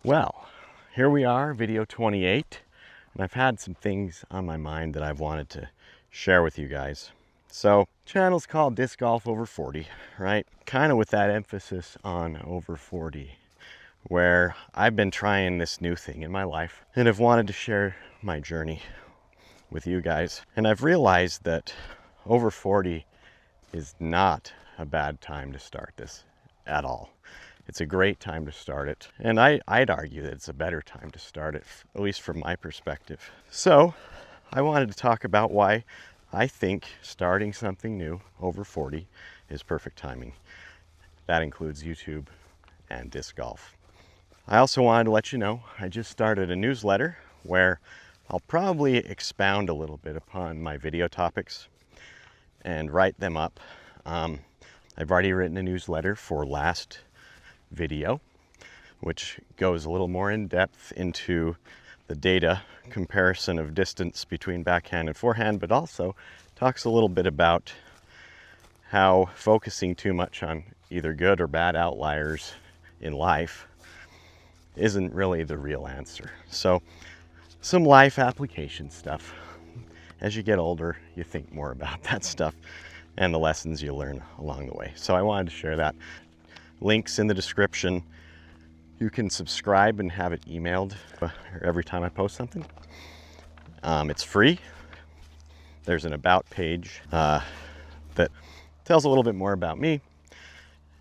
Well, here we are, video 28, and I've had some things on my mind that I've wanted to share with you guys. So, channel's called Disc Golf Over 40, right? Kind of with that emphasis on over 40, where I've been trying this new thing in my life and have wanted to share my journey with you guys. And I've realized that over 40 is not a bad time to start this at all. It's a great time to start it. And I'd argue that it's a better time to start it, at least from my perspective. So I wanted to talk about why I think starting something new over 40 is perfect timing. That includes YouTube and disc golf. I also wanted to let you know I just started a newsletter where I'll probably expound a little bit upon my video topics and write them up. I've already written a newsletter for last video, which goes a little more in depth into the data comparison of distance between backhand and forehand, but also talks a little bit about how focusing too much on either good or bad outliers in life isn't really the real answer. So some life application stuff. As you get older, you think more about that stuff and the lessons you learn along the way. So I wanted to share that. Links in the description. You can subscribe and have it emailed every time I post something. It's free. There's an about page that tells a little bit more about me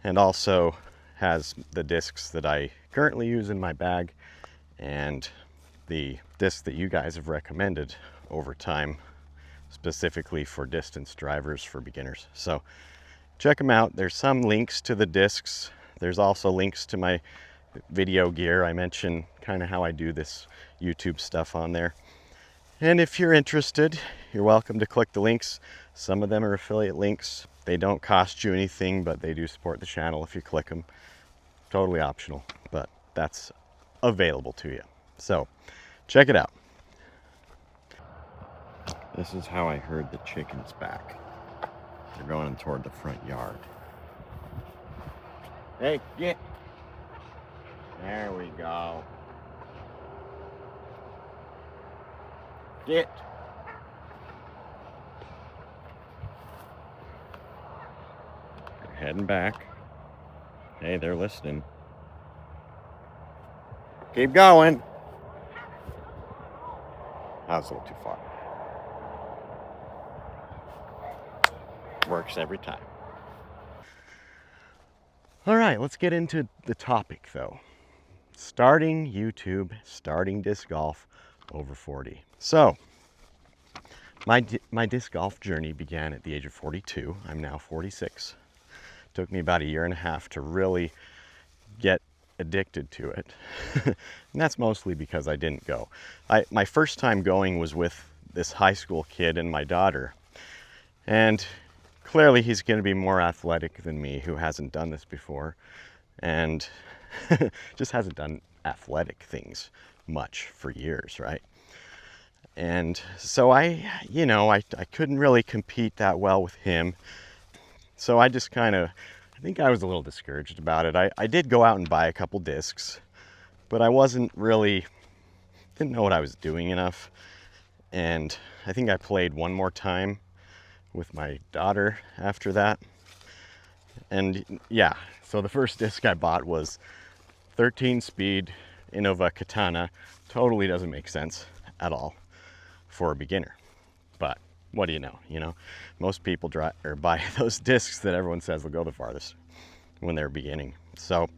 and also has the discs that I currently use in my bag and the discs that you guys have recommended over time, specifically for distance drivers for beginners. So check them out. There's some links to the discs. There's also links to my video gear. I mention kind of how I do this YouTube stuff on there. And if you're interested, you're welcome to click the links. Some of them are affiliate links. They don't cost you anything, but they do support the channel if you click them. Totally optional, but that's available to you. So check it out. This is how I herd the chickens back. They're going toward the front yard. Hey, get. There we go. Get. They're heading back. Hey, they're listening. Keep going. That was a little too far. Works every time. All right, let's get into the topic though. Starting YouTube, starting disc golf over 40. So, my disc golf journey began at the age of 42. I'm now 46. Took me about a year and a half to really get addicted to it. And that's mostly because I didn't go. My first time going was with this high school kid and my daughter. And clearly he's going to be more athletic than me, who hasn't done this before and just hasn't done athletic things much for years, right? And so I couldn't really compete that well with him. So I just I think I was a little discouraged about it. I did go out and buy a couple discs, but I didn't know what I was doing enough. And I think I played one more time with my daughter after that. And yeah, so the first disc I bought was 13 speed Innova Katana. Totally doesn't make sense at all for a beginner. But what do you know? Most people buy those discs that everyone says will go the farthest when they're beginning. So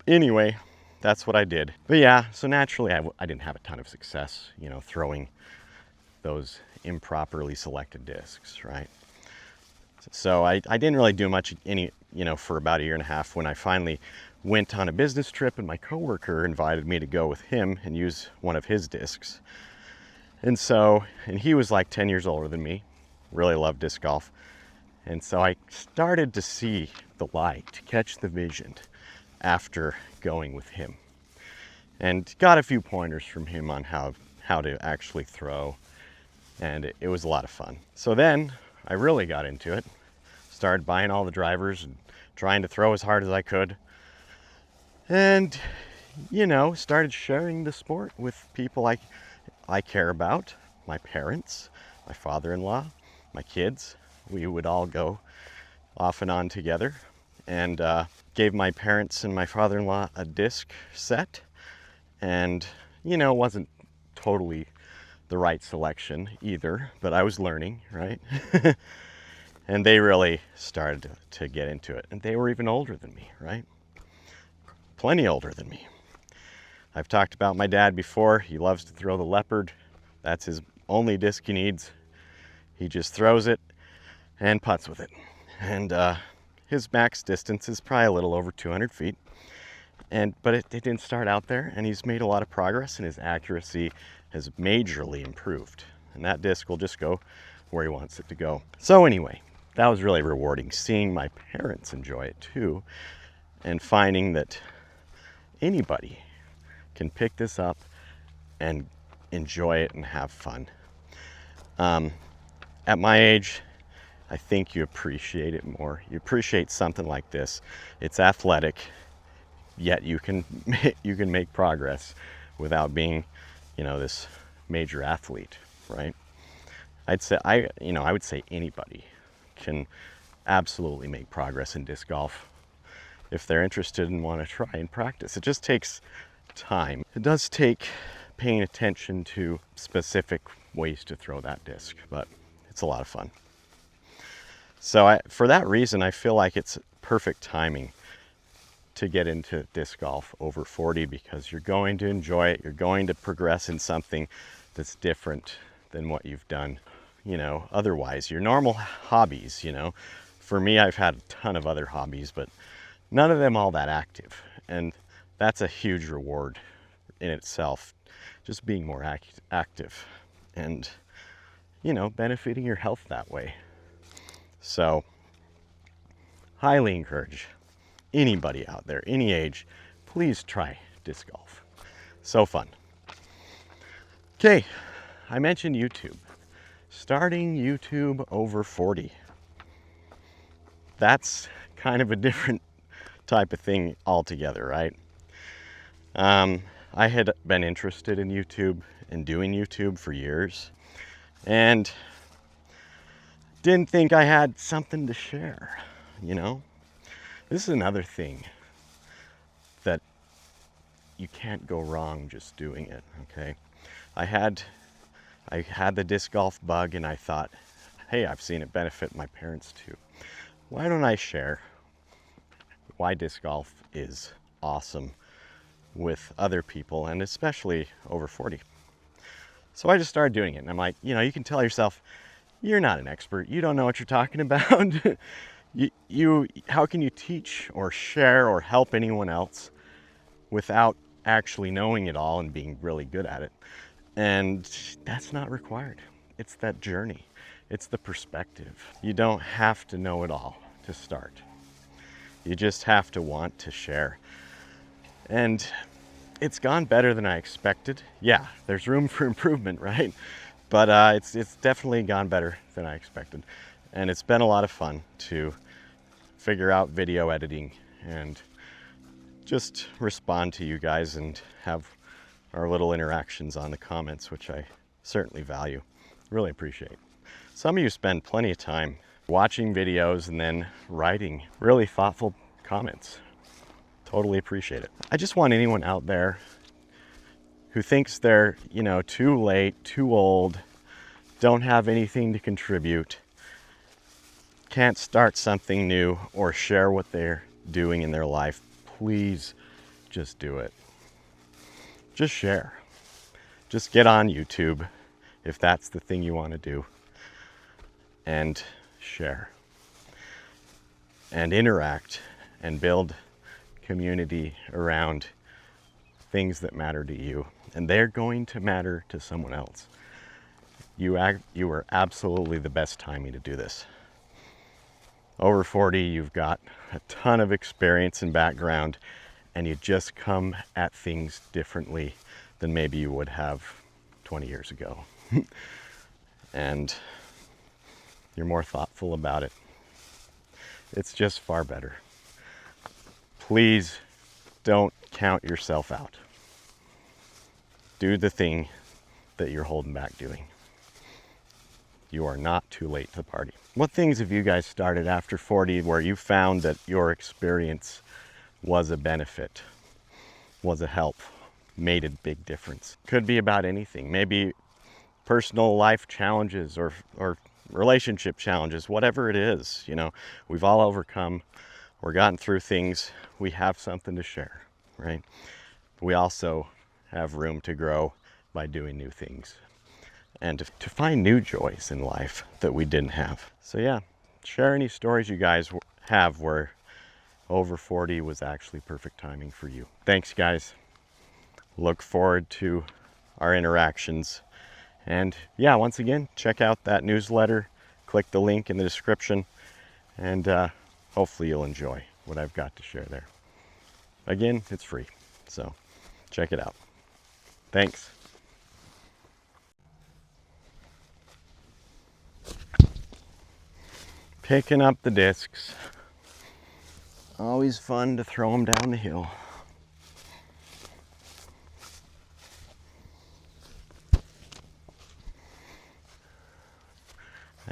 anyway, that's what I did. But yeah, so naturally I didn't have a ton of success, throwing those improperly selected discs, right? So I didn't really do much for about a year and a half when I finally went on a business trip and my coworker invited me to go with him and use one of his discs. And he was like 10 years older than me, really loved disc golf. And so I started to see the light, to catch the vision after going with him. And got a few pointers from him on how to actually throw. And it was a lot of fun. So then I really got into it. Started buying all the drivers and trying to throw as hard as I could. And you know, started sharing the sport with people I care about, my parents, my father-in-law, my kids. We would all go off and on together, and gave my parents and my father-in-law a disc set, and you know, it wasn't totally the right selection either, but I was learning, right? And they really started to get into it, and they were even older than me, right? Plenty older than me. I've talked about my dad before. He loves to throw the Leopard. That's his only disc he needs. He just throws it and putts with it. And his max distance is probably a little over 200 feet. But it didn't start out there, and he's made a lot of progress, and his accuracy has majorly improved. And that disc will just go where he wants it to go. So anyway, that was really rewarding, seeing my parents enjoy it too, and finding that anybody can pick this up and enjoy it and have fun. At my age, I think you appreciate it more. You appreciate something like this. It's athletic, yet you can make progress without being, you know, this major athlete, right? I would say anybody can absolutely make progress in disc golf if they're interested and want to try and practice. It just takes time. It does take paying attention to specific ways to throw that disc, but it's a lot of fun. So for that reason, I feel like it's perfect timing to get into disc golf over 40, because you're going to enjoy it. You're going to progress in something that's different than what you've done, you know, otherwise. Your normal hobbies, you know. For me, I've had a ton of other hobbies, but none of them all that active. And that's a huge reward in itself, just being more active and, you know, benefiting your health that way. So, highly encourage anybody out there, any age, please try disc golf. So fun. Okay, I mentioned YouTube. Starting YouTube over 40. That's kind of a different type of thing altogether, right? I had been interested in YouTube and doing YouTube for years, and didn't think I had something to share, you know? This is another thing that you can't go wrong just doing it, okay? I had the disc golf bug, and I thought, hey, I've seen it benefit my parents too. Why don't I share why disc golf is awesome with other people, and especially over 40? So I just started doing it, and I'm like, you know, you can tell yourself, you're not an expert. You don't know what you're talking about. How can you teach or share or help anyone else without actually knowing it all and being really good at it? And that's not required. It's that journey. It's the perspective. You don't have to know it all to start. You just have to want to share. And it's gone better than I expected. Yeah, there's room for improvement, right? But it's definitely gone better than I expected. And it's been a lot of fun to figure out video editing and just respond to you guys and have our little interactions on the comments, which I certainly value. Really appreciate. Some of you spend plenty of time watching videos and then writing really thoughtful comments. Totally appreciate it. I just want anyone out there who thinks they're, you know, too late, too old, don't have anything to contribute, can't start something new or share what they're doing in their life, please just do it. Just share. Just get on YouTube if that's the thing you want to do, and share and interact and build community around things that matter to you, and they're going to matter to someone else. You are absolutely the best timing to do this. Over 40, you've got a ton of experience and background, and you just come at things differently than maybe you would have 20 years ago. And you're more thoughtful about it. It's just far better. Please don't count yourself out. Do the thing that you're holding back doing. You are not too late to the party. What things have you guys started after 40 where you found that your experience was a benefit, was a help, made a big difference? Could be about anything. Maybe personal life challenges or relationship challenges, whatever it is. You know, we've all overcome or gotten through things. We have something to share, right? We also have room to grow by doing new things and to find new joys in life that we didn't have. So yeah, share any stories you guys have where over 40 was actually perfect timing for you. Thanks, guys. Look forward to our interactions. And yeah, once again, check out that newsletter. Click the link in the description, and hopefully you'll enjoy what I've got to share there. Again, it's free, so check it out. Thanks. Picking up the discs. Always fun to throw them down the hill.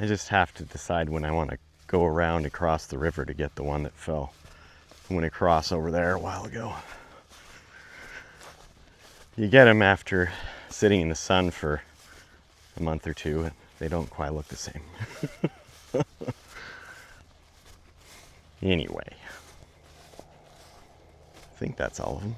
I just have to decide when I want to go around across the river to get the one that fell. I went across over there a while ago. You get them after sitting in the sun for a month or two, and they don't quite look the same. Anyway, I think that's all of them.